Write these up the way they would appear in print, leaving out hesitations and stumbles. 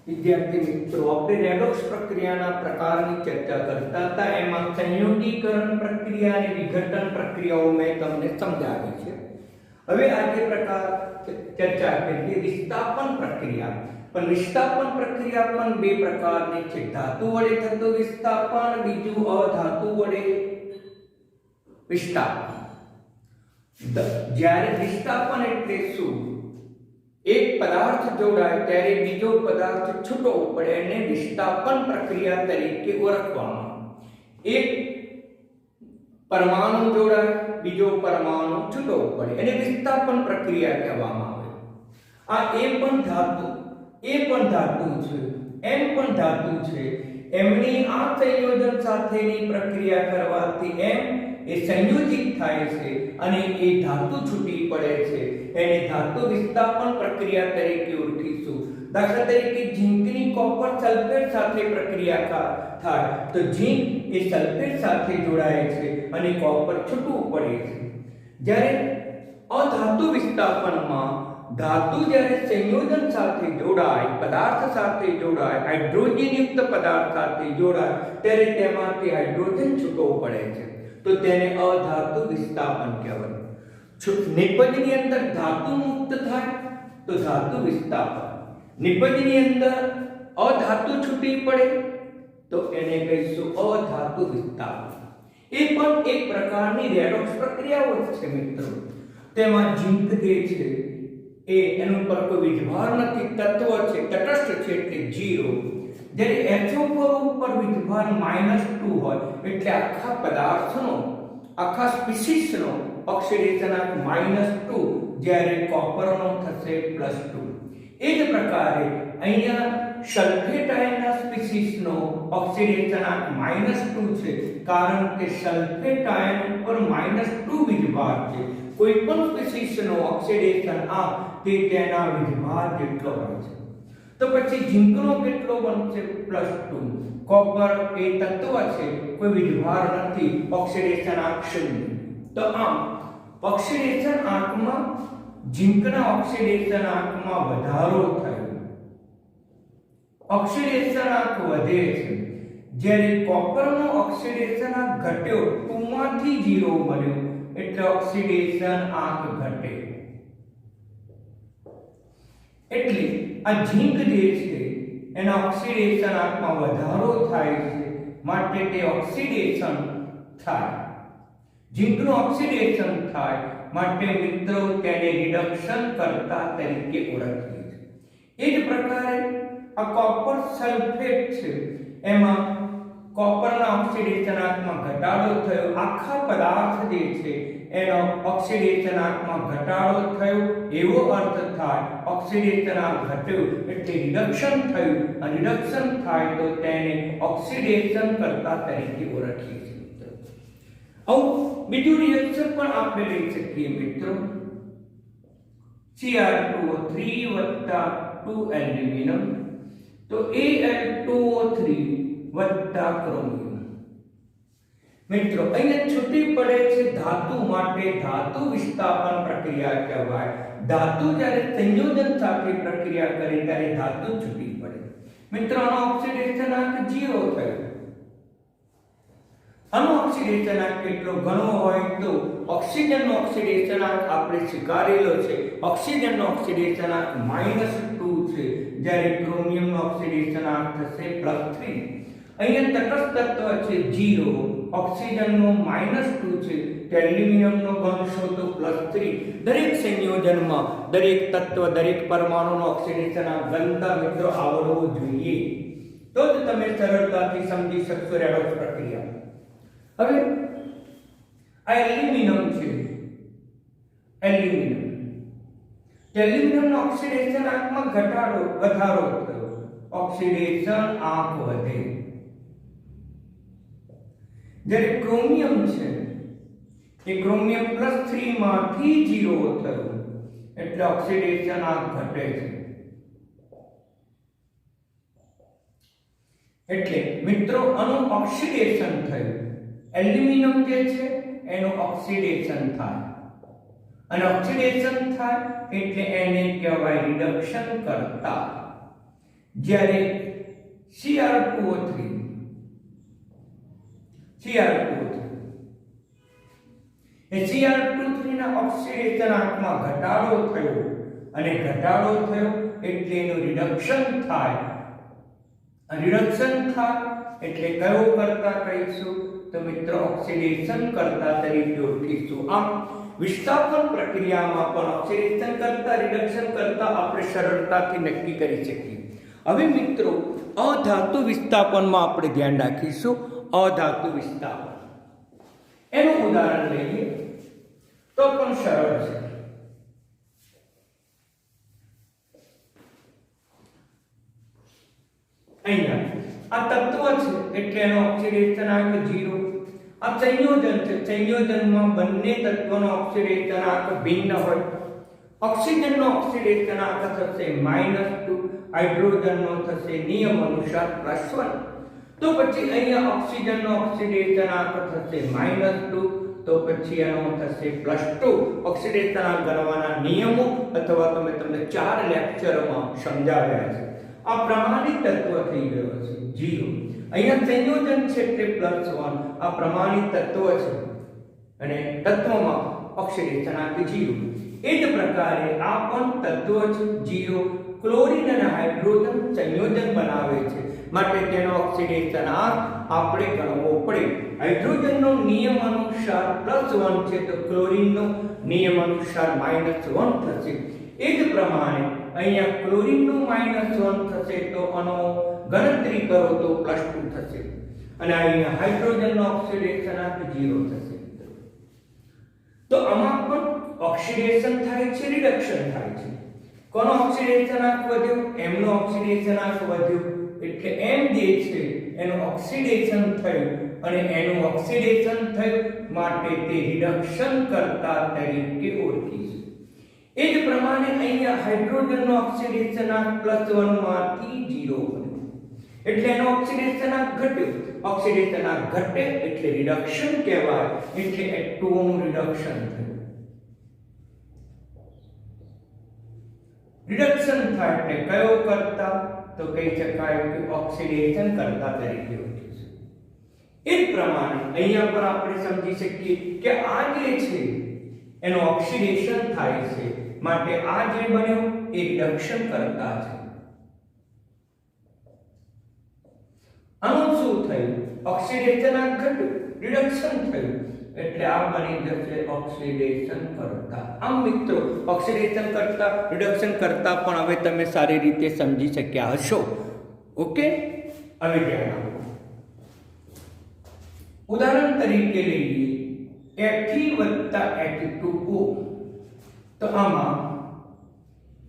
विद्यार्थी मित्रों अपने रेडॉक्स प्रक्रियाના પ્રકારની ચર્ચા કરતા હતા એમાં સંયોગીકરણ પ્રક્રિયા અને વિઘટન પ્રક્રિયાઓ મેં તમને સમજાવી છે। હવે આજે પ્રકાર ચર્ચા કરીએ વિસ્થાપન પ્રક્રિયા। પણ વિસ્થાપન પ્રક્રિયા પણ બે પ્રકારની છે, ધાતુ વડે થતું વિસ્થાપન, બીજું અધાતુ વડે વિસ્થાપન। જ્યારે વિસ્થાપન એટલે શું? एक पदार्थ जोड़ाय त्यारे बीजो पदार्थ छूटो पड़े ने विस्थापन प्रक्रिया तरीके ओळखवामां। एक परमाणु जोड़ाय बीजो परमाणु छूटो पड़े एने विस्थापन प्रक्रिया कहेवामां आवे। आ ए पण धातु छे, एम पण धातु छे, एमनी आ संयोजन સાથેની પ્રક્રિયા કરવાથી એમ એ સંયોજિત થાય છે અને એ ધાતુ છૂટી પડે છે, એને ધાતુ વિસ્થાપન પ્રક્રિયા તરીકે ઓળખીશું। દાખલા તરીકે ઝીંકની કોપર સલ્ફેટ સાથે પ્રક્રિયા થાય તો ઝીંક એ સલ્ફેટ સાથે જોડાય છે અને કોપર છૂટું પડે છે। જ્યારે અધાતુ વિસ્થાપનમાં धातु જ્યારે સંયોજન સાથે જોડાય, પદાર્થ સાથે જોડાય, હાઇડ્રોજન યુક્ત પદાર્થ સાથે જોડાય ત્યારે તેમાંથી હાઇડ્રોજન છૂટો પડે છે તો તેને અધાતુ વિસ્થાપન કહેવાય। નિપજની અંદર ધાતુ મુક્ત થાય તો ધાતુ વિસ્થાપન, નિપજની અંદર અધાતુ છૂટી પડે તો એને કહીશું અધાતુ વિસ્થાપન। એ પણ એક પ્રકારની રેડોક્સ પ્રક્રિયાઓ છે મિત્રો। તેમાં ઝીંક જે છે એ એનું પર કોઈ વિજભાર નથી, તત્વ છે, તટસ્થ છે એટલે 0। જ્યારે HO4 ઉપર વિજભાર -2 હોય એટલે આખા પદાર્થનો, આખા સ્પીસીસનો ઓક્સિડેશનાંક -2, જ્યારે કોપરનો થશે +2। એ જ પ્રકારે અહીંયા સલ્ફેટ આયનના સ્પીસીસનો ઓક્સિડેશનાંક -2 છે, કારણ કે સલ્ફેટ આયન ઉપર -2 વિજભાર છે। કોઈ પણ સ્પીસીસનો ઓક્સિડેશન આ તે તેના વિજભાર જેટલો હોય છે। તો પછી ઝીંકનો કેટલો બનશે? +2। કોપર એ તત્વ છે, કોઈ વિજભાર નથી, ઓક્સિડેશન આંક 0। તો આમ ઓક્સિડેશન આંકમાં ઝીંકના ઓક્સિડેશન આંકમાં વધારો થયો, ઓક્સિડેશન આંક વધે છે। જ્યારે કોપરનો ઓક્સિડેશન આંક ઘટ્યો, 2 માંથી 0 બન્યો એટલે ઓક્સિડેશન આંક ઘટે। એટલે આ ઝીંક જે છે એના ઓક્સિડેશન આંકમાં વધારો થાય છે, માટે તે ઓક્સિડેશન થાય। ઝીંકનું ઓક્સિડેશન થાય માટે મિત્રો તેને રિડક્શન કરતા તરીકે ઓળખીએ છીએ। એ જ પ્રકારે આ કોપર સલ્ફેટ છે એમાં કોપરના ઓક્સિડેશન આંકમાં ઘટાડો થયો, આખા પદાર્થ જે છે એનો ઓક્સિડેશન આંકમાં ઘટાડો થયો એવો અર્થ થાય। ઓક્સિડેશન આંક ઘટ્યો એટલે રિડક્શન થયું, અને રિડક્શન થાય તો તેને ઓક્સિડેશન કરતા તરીકે ઓળખીએ છીએ મિત્રો। આવું બીજું રિએક્શન પણ આપણે લઈ શકીએ મિત્રો। Cr2O3 + 2 એલ્યુમિનિયમ તો Al2O3 વત્તા ક્રોમિયમ। મિત્રો અહીંયા છૂટી પડે છે ધાતુ, માટે ધાતુ વિસ્થાપન પ્રક્રિયા કહેવાય। ધાતુ જ્યારે સંયોજન સાથે પ્રક્રિયા કરે ત્યારે ધાતુ છૂટી પડે। મિત્રો આનો ઓક્સિડેશન આંક 0 થયો। આનો ઓક્સિડેશન આંક કેટલો ઘણો હોય તો ઓક્સિજનનો ઓક્સિડેશન આંક આપણે સ્વીકારેલો છે, ઓક્સિજનનો ઓક્સિડેશન આંક -2 છે, જ્યારે ક્રોમિયમનો ઓક્સિડેશન આંક થશે +3। અહીંયા તટસ્થ તત્વ છે 0, ઓક્સિજનનો -2 છે, એલ્યુમિનિયમનો ગણશો તો +3। દરેક સંયોજનમાં દરેક તત્વ, દરેક પરમાણુનો ઓક્સિડેશન આંક ગણતા મિત્રો આવડવો જોઈએ, તો જ તમે સરળતાથી સમજી શકશો રેડોક્સ પ્રક્રિયા। હવે આ એલ્યુમિનિયમ છે, એલ્યુમિનિયમનો ઓક્સિડેશન આંકમાં વધારો થયો, ઓક્સિડેશન આંક વધે। જ્યારે ક્રોમિયમ છે એ ક્રોમિયમ +3 માંથી 0 થયો એટલે ઓક્સિડેશન આંક ઘટે છે। એટલે મિત્રો આનું ઓક્સિડેશન થયું, એલ્યુમિનિયમ જે છે એનું ઓક્સિડેશન થાય, અને ઓક્સિડેશન થાય એટલે એને કહેવાય રિડક્શન કરતા। જ્યારે Cr2O3 એ Cr2O3 ના ઓક્સિડેશનાંકમાં ઘટાડો થયો અને ઘટાડો થયો એટલે એનું રિડક્શન થાય એટલે કયો કરતા કહીશું તો મિત્રો ઓક્સિડેશન કરતા તરીકે ઓળખીશું આમ વિસ્થાપન પ્રક્રિયામાં પણ ઓક્સિડેશન કરતા રિડક્શન કરતા આપણે સરળતાથી નક્કી કરી શકીએ હવે મિત્રો અધાતુ વિસ્થાપનમાં આપણે ધ્યાન રાખીશું અધાતુ વિસ્થાપન એનું ઉદાહરણ લઈએ તો પણ સરળ છે અહીંયા આ તત્વ છે એટલે એનો ઓક્સિડેશનાંક 0 આ સંયોજન છે સંયોજનમાં બંને તત્વોનો ઓક્સિડેશનાંક ભિન્ન હોય ઓક્સિજનનો ઓક્સિડેશનાંક થશે -2 હાઇડ્રોજનનો થશે નિયમ અનુસાર +1 તો પછી અહીંયા ઓક્સિજનનો ઓક્સિડેશનાંક થશે -2 તો પછી એનો થશે +2 ઓક્સિડેશનાંક ગણવાના નિયમો અથવા તમે તમને 4 લેક્ચરમાં સમજાવ્યા છે આ પ્રમાણિત તત્વ થઈ ગયો છે 0 અહીંયા સંયોજન છે એટલે +1 આ પ્રમાણિત તત્વ છે અને તત્વમાં ઓક્સિડેશનાંક 0 એ જ પ્રકારે આ પણ તત્વ છે 0 ક્લોરીન અને હાઇડ્રોજન સંયોજન બનાવે છે માટે તેનો ઓક્સિડેશનાંક આપણે ગણવો પડે હાઇડ્રોજનનો નિયમ અનુસાર +1 છે તો ક્લોરીનનો નિયમ અનુસાર -1 થશે એ જ પ્રમાણે અહીંયા ક્લોરીનનું -1 થશે તો આનો ગણતરી કરો તો +2 થશે અને અહીંયા હાઇડ્રોજનનો ઓક્સિડેશનાંક 0 થશે તો આમાં પણ ઓક્સિડેશન થાય છે રિડક્શન થાય છે કોનો ઓક્સિડેશનાંક વધ્યો m નો ઓક્સિડેશનાંક વધ્યો એટલે m જે છે એનું ઓક્સિડેશન થયું અને એનું ઓક્સિડેશન થયું માટે તે રિડક્શન કરતા તરીકે ઓળખીશું એ જ પ્રમાણે અહીંયા હાઇડ્રોજનનો ઓક્સિડેશનાંક +1 માંથી 0 બન્યો એટલે એનો ઓક્સિડેશનાંક ઘટ્યો ઓક્સિડેશનાંક ઘટે એટલે રિડક્શન કહેવાય એટલે H2O નું રિડક્શન થયું રિડક્શન થાય એટલે કયો કરતા તો કહી શકાય કે ઓક્સિડેશન કરતા તરીકે ઓળખીશું એ જ પ્રમાણે અહીંયા પર આપણે સમજી શકીએ કે આ જે છે એનું ઓક્સિડેશન થાય છે માટે આ જે બન્યો એ રિડક્શન કરતા છે આનું શું થયું ઓક્સિડેશનાંક ઘટ્યું રિડક્શન થયું એટલે આ બની જશે ઓક્સિડેશન કરતા આમ મિત્રો ઓક્સિડેશન કરતા રિડક્શન કરતા પણ હવે તમે સારી રીતે સમજી શક્યા હશો ઓકે હવે ધ્યાન આપો ઉદાહરણ તરીકે લઈએ Fe+H2O તો આમાં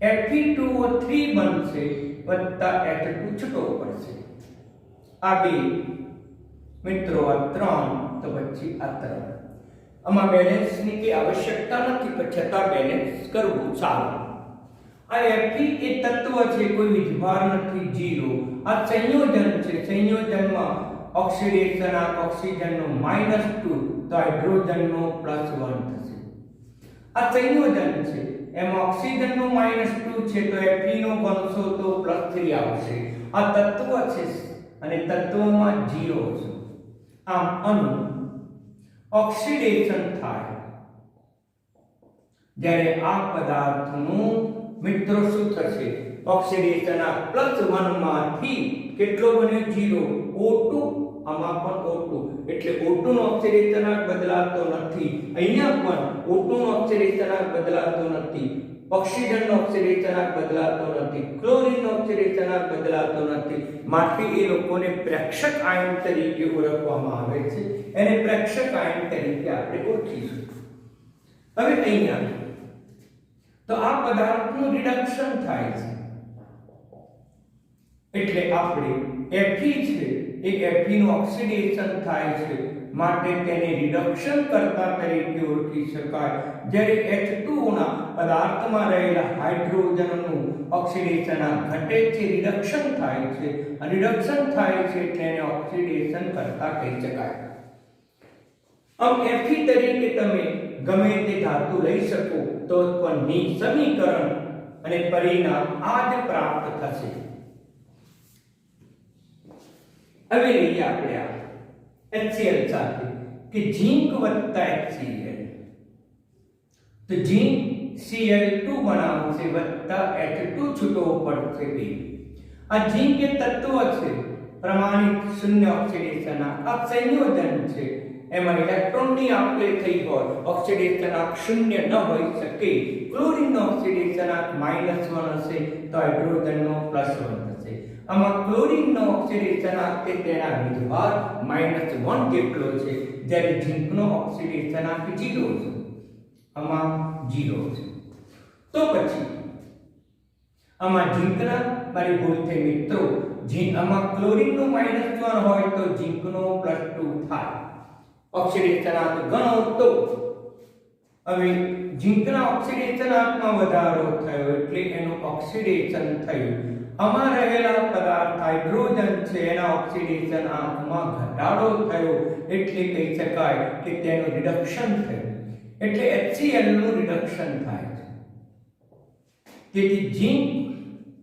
Fe2O3 બનશે વત્તા H2 છૂટો પડશે આ બે મિત્રો આ 3 તો પછી આ 3 આમાં બેલેન્સની કે આવશ્યકતા નથી પણ છતાં બેલેન્સ કરવું સારું આ Fe એ તત્વ છે કોઈ વિજભાર નથી 0 આ સંયોજન છે સંયોજનમાં ઓક્સિડેશનાંક ઓક્સિજનનો -2 તો હાઇડ્રોજનનો +1 થશે આ સંયોજન છે એમાં ઓક્સિજનનો -2 છે તો Fe નો ગણશો તો +3 આવશે આ તત્વ છે અને તત્વમાં 0 છે આમ અણુ ઓક્સિડેશન થાય જ્યારે આ પદાર્થનું મિત્રો શું થશે ઓક્સિડેશનાંક +1 માંથી કેટલો બન્યો 0 O2 આમાં પણ O2 એટલે O2 નો ઓક્સિડેશનાંક બદલાતો નથી અહીંયા પણ O2 નો ઓક્સિડેશનાંક બદલાતો નથી ઓક્સિજનનો ઓક્સિડેશનાંક બદલાતો નથી ક્લોરીનનો ઓક્સિડેશનાંક બદલાતો નથી માટે એ લોકોને પ્રેક્ષક આયન તરીકે ઓળખવામાં આવે છે એને પ્રેક્ષક આયન તરીકે આપણે ઓળખીશું હવે અહીંયા તો આ પદાર્થનું રિડક્શન થાય છે એટલે આપણે Fe છે એ Fe નું ઓક્સિડેશન થાય છે માટે તેને રિડક્શન કરતા તરીકે ઓળખી શકાય જ્યારે H2O ના પદાર્થમાં રહેલા હાઇડ્રોજનનું ઓક્સિડેશનાંક ઘટે છે રિડક્શન થાય છે અને રિડક્શન થાય છે એટલે એને ઓક્સિડેશન કરતા કહી શકાય આમ Fe તરીકે તમે ગમે તે ધાતુ લઈ શકો તો પણ સમીકરણ અને પરિણામ આ જ પ્રાપ્ત થશે હવે લઈએ આપણે આ HCl સાથે કે ઝીંક વત્તા HCl, તો ઝીંક Cl2 બનાવશે વત્તા H2 છૂટો પડશે 2. આ ઝીંક એ તત્વ છે પ્રમાણિત શૂન્ય ઓક્સિડેશન આ સંયોજન છે, એમાં ઇલેક્ટ્રોનની આપલે થઈ હોય, ઓક્સિડેશન આંક શૂન્ય ન હોઈ શકે. ક્લોરીનનો ઓક્સિડેશન આંક -1 હશે તો હાઇડ્રોજનનો +1 થશે. આમાં ક્લોરીનનો ઓક્સિડેશન આંક તે તેના વિધભાર -1 જેટલો છે, જ્યારે ઝીંકનો ઓક્સિડેશન આંક 0 છે, આમાં 0 છે. તો પછી આમાં ઝીંકના મારી ભૂલ થઈ મિત્રો, આમાં ક્લોરીનનો -1 હોય તો ઝીંકનો +2 થાય. ઓક્સિડેશન આંક ગણો તો હવે ઝીંકના ઓક્સિડેશન આંકમાં વધારો થયો એટલે એનું ઓક્સિડેશન થયું. આમાં રહેલા પદાર્થ હાઇડ્રોજન છે, એના ઓક્સિડેશન આંકમાં ઘટાડો થયો એટલે કહી શકાય કે તેનું રિડક્શન થયું, એટલે HCl નું રિડક્શન થાય છે. તેથી ઝીંક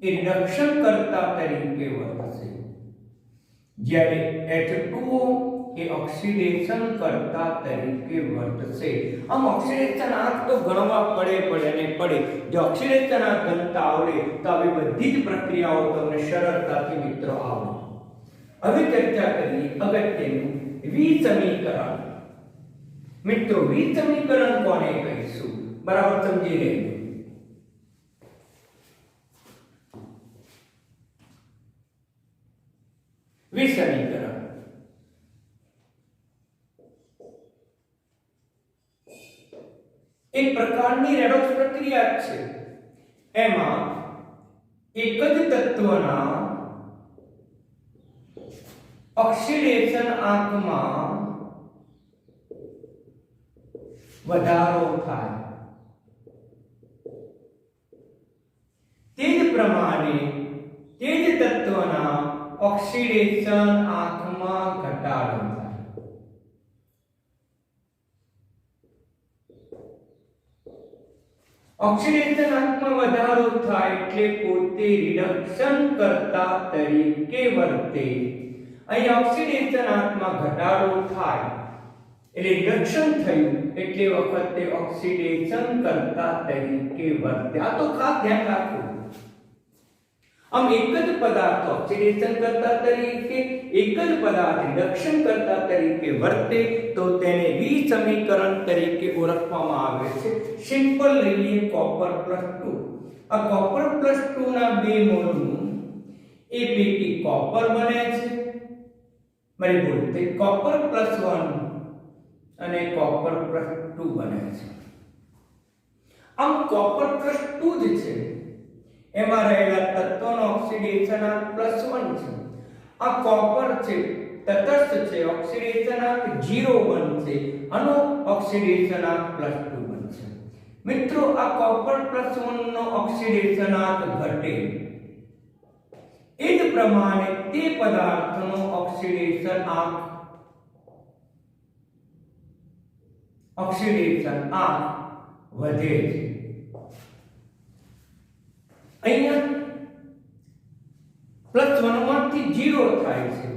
એ રિડક્શન કરતા તરીકે વર્તશે, જ્યારે H2O એ ઓક્સિડેશન કરતા તરીકે વર્તશે. આમ ઓક્સિડેશન આંક તો ગણવા પડે. જો ઓક્સિડેશન આંક ગણતા આવડે તો આવી બધી જ પ્રક્રિયાઓ તમને સરળતાથી મિત્રો આવડે. હવે ચર્ચા કરીએ અગત્યનું વિસમીકરણ. મિત્રો વિસમીકરણ કોને કહીશું બરાબર સમજી લેજો. વિસમીકરણ એક પ્રકારની રેડોક્સ પ્રક્રિયા છે. એમાં એક જ તત્વના ઓક્સિડેશન આંકમાં વધારો થાય, તે જ પ્રમાણે તે જ તત્વના ઓક્સિડેશન આંકમાં ઘટાડો થાય. ઓક્સિડેશન આંકમાં વધારો થાય એટલે પોતે રિડક્શન કરતા તરીકે વર્તે. અહીં ઓક્સિડેશન આંકમાં ઘટાડો થાય એટલે રિડક્શન થયું એટલે વખતે ઓક્સિડેશન કરતા તરીકે વર્તે. આ તો ખાસ ધ્યાન રાખવું. આમ એક જ પદાર્થ ઓક્સિડેશન કરતા તરીકે, એક જ પદાર્થ રિડક્શન કરતા તરીકે વર્તે તો તેને વિસમીકરણ તરીકે ઓળખવામાં આવે છે. સિમ્પલ લઈએ કોપર +2. આ કોપર +2 ના 2 મોલનું એ પૈકી કોપર બને છે, મારી ભૂલ થઈ, કોપર +1 અને કોપર +2 બને છે. આમ કોપર +2 જ છે, એમાં રહેલા તત્વનો ઓક્સિડેશન આંક +1 છે. આ કોપર છે તટસ્થ છે, ઓક્સિડેશન આંક 0 બનશે, આનો ઓક્સિડેશન આંક +2 બનશે. મિત્રો આ કોપર +1 નો ઓક્સિડેશન આંક ઘટે, એ જ પ્રમાણે તે પદાર્થનો ઓક્સિડેશન આંક વધે છે. અહીંયા +1 માંથી 0 થાય છે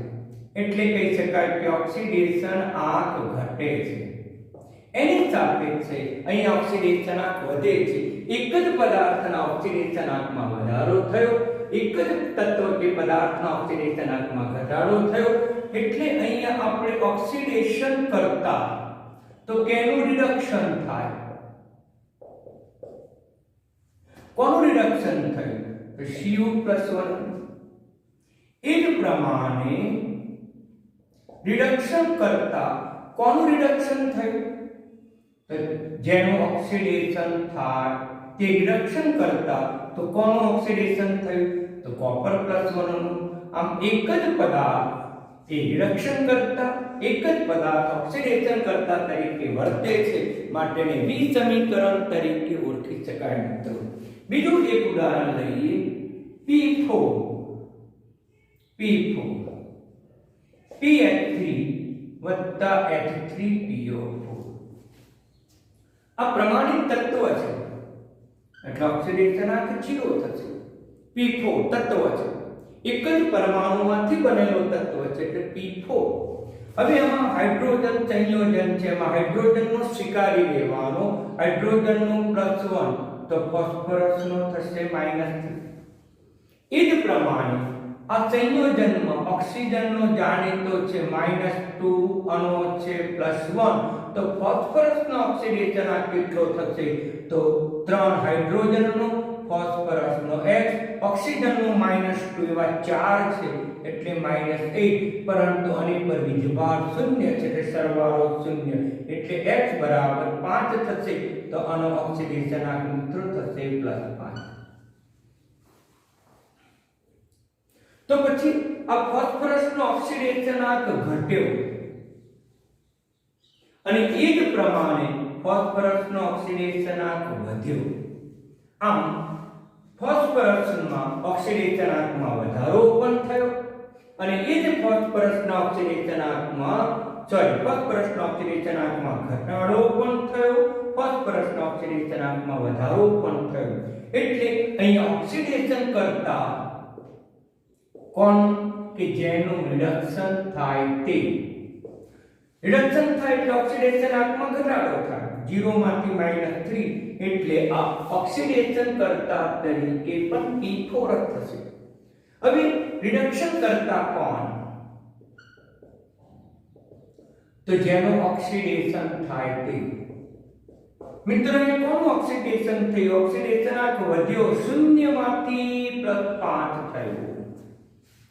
એટલે કહી શકાય કે ઓક્સિડેશન આંક ઘટે છે. એની સાપેક્ષે અહીંયા ઓક્સિડેશન આંક વધે છે. એક જ પદાર્થના ઓક્સિડેશન આંકમાં વધારો થયો, એક જ તત્વ કે પદાર્થના ઓક્સિડેશન આંકમાં ઘટાડો થયો એટલે અહીંયા આપણે ઓક્સિડેશન કરતા તો કેનું રિડક્શન થાય? કોનું રિડક્શન થયું? તો Cu+1. એ જ પ્રમાણે રિડક્શન કરતા કોનું રિડક્શન થયું? તો જેનું ઓક્સિડેશન થાય તે રિડક્શન કરતા તો કોનું ઓક્સિડેશન થયું? તો કોપર +1 નું. આમ એક જ પદાર્થ એ રિડક્શન કરતા, એક જ પદાર્થ ઓક્સિડેશન કરતા તરીકે વર્તે છે, માટે તેને વિસમીકરણ તરીકે ઓળખી શકાય મિત્રો. બીજું એક ઉદાહરણ લઈએ P4 PH3 વત્તા H3PO4. આ પ્રમાણિત તત્વ છે એટલે ઓક્સિડેશન આંક 0 થશે. P4 તત્વ છે એક જ પરમાણુમાંથી બનેલો તત્વ છે એટલે P4. હવે આમાં હાઇડ્રોજન સંયોજન છે, એમાં હાઇડ્રોજનનો સ્વીકારી લેવાનો, હાઇડ્રોજનનું +1 તો ફોસ્ફરસનો થશે -3. એ જ પ્રમાણે આ સંયોજનમાં ઓક્સિજનનો જાણીતો છે -2, અણુ છે +1 તો ફોસ્ફરસનો ઓક્સિડેશન કેટલો થશે તો 3 હાઇડ્રોજનનો, ફોસ્ફરસનો H, ઓક્સિજનનો -2 એવા 4 છે એટલે -8, પરંતુ આની પર વીજભાર શૂન્ય છે એટલે સરવાળો શૂન્ય એટલે H બરાબર 5 થશે તો આનો ઓક્સિડેશન મિત્રો થશે +5. તો પછી આ ફોસ્ફરસનો ઓક્સિડેશન ઘટ્યો અને એ જ પ્રમાણે ફોસ્ફરસનો ઓક્સિડેશન વધ્યો. આમ ફોસ્ફરસમાં ઓક્સિડેશનાંકમાં વધારો પણ થયો અને એ જ ફોસ્ફરસના ઓક્સિડેશનાંકમાં ઘટાડો પણ થયો, ફોસ્ફરસના ઓક્સિડેશનાંકમાં વધારો પણ થયો. એટલે અહીંયા ઓક્સિડેશન કરતા કોણ કે જેનું રિડક્શન થાય તે રિડક્શન થાય એટલે ઓક્સિડેશનાંકમાં ઘટાડો થાય, 0 માંથી -3 એટલે આ ઓક્સિડેશન કરતા તરીકે પણ P4 થશે. હવે રિડક્શન કરતા કોણ તો જેનું ઓક્સિડેશન થાય તે. મિત્રો એ કોનું ઓક્સિડેશન થયું? ઓક્સિડેશનાંક વધ્યો, 0 માંથી +5 થયું,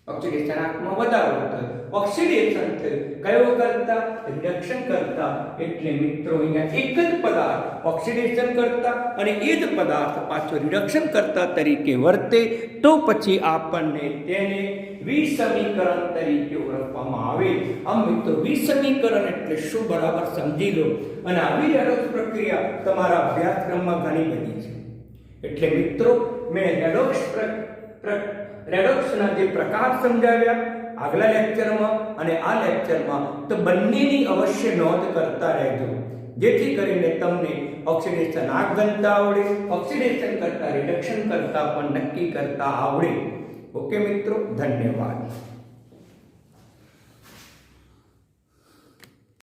ઓક્સિડેશનાંકમાં વધારો થયો, ઓક્સિડેશન થયું કયો કરતા? રિડક્શન કરતા. એટલે મિત્રો અહીંયા એક જ પદાર્થ ઓક્સિડેશન કરતા અને એ જ પદાર્થ પાછો રિડક્શન કરતા તરીકે વર્તે તો પછી આપણને તેને વિસમીકરણ તરીકે ઓળખવામાં આવે. આમ મિત્રો વિસમીકરણ એટલે શું બરાબર સમજી લો. અને આવી રેડોક્સ પ્રક્રિયા તમારા અભ્યાસક્રમમાં ઘણી બધી છે. એટલે મિત્રો મેં રેડોક્સના જે પ્રકાર સમજાવ્યા આગલા લેક્ચરમાં અને આ લેક્ચરમાં, તો બંનેની અવશ્ય નોંધ કરતા રહેજો, જેથી કરીને તમને ઓક્સિડેશન આંક ગણતા આવડે, ઓક્સિડેશન કરતા રિડક્શન કરતા પણ નક્કી કરતા આવડે. ઓકે મિત્રો, ધન્યવાદ.